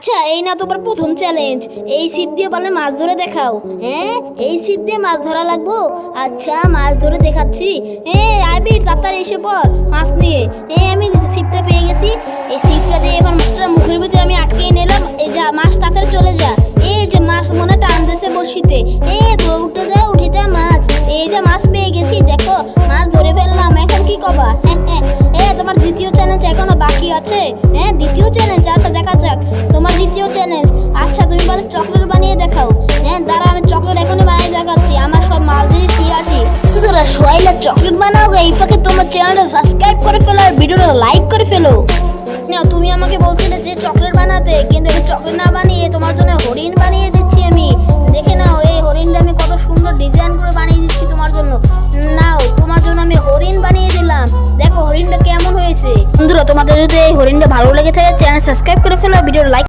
আচ্ছা এই না তোমার প্রথম চ্যালেঞ্জ, এই ছিপ দিয়ে পারলে মাছ ধরে দেখাও। হ্যাঁ, এই ছিপ দিয়ে মাছ ধরা লাগবো। আচ্ছা মাছ ধরে দেখাচ্ছি। আবির তাড়াতাড়ি এসে পর মাছ নিয়ে। আমি ছিপটা পেয়ে গেছি। এই ছিপটা দিয়ে এবার মাছটা মুখের ভিতরে আমি আটকে নিলাম। এই যা মাছ তাড়াতাড়ি চলে যা। এই যে মাছ মনে টানতেছে বড়শিতে। উঠে যা মাছ। এই যে মাছ পেয়ে গেছি, দেখো মাছ ধরে ফেললাম। এখন কি কবা? তোমার দ্বিতীয় চ্যালেঞ্জ এখনো বাকি আছে। দ্বিতীয় চ্যালেঞ্জ, আচ্ছা দেখা যাক তোমার দ্বিতীয় চ্যালেঞ্জ। আচ্ছা তুমি বলে চকলেট বানিয়ে দেখাও। দাঁড়া আমি চকলেট এখনই বানিয়ে দেখাচ্ছি। আমার সব মাল জিনিস নিয়ে আসি। তোরা সোয়াইলা চকলেট বানাও। এই ফাঁকে তোমার চ্যানেলটা সাবস্ক্রাইব করে ফেলো আর ভিডিওটা লাইক করে ফেলো। না তুমি আমাকে বলছিলে যে চকলেট বানাতে, কিন্তু এই চকলেট না বানিয়ে তোমার জন্য হরিণ বানিয়ে দিচ্ছি আমি। দেখে নাও এই হরিণটা আমি কত সুন্দর ডিজাইন করে বানিয়ে দিচ্ছি তোমার জন্য। নাও তোমার জন্য আমি হরিণ বানিয়ে দিলাম। দেখো হরিণটা কেমন হয়েছে। বন্ধুরা তোমাদের যদি এই হরিণটা ভালো লেগে থাকে চ্যানেল সাবস্ক্রাইব করে ফেলো, ভিডিওটা লাইক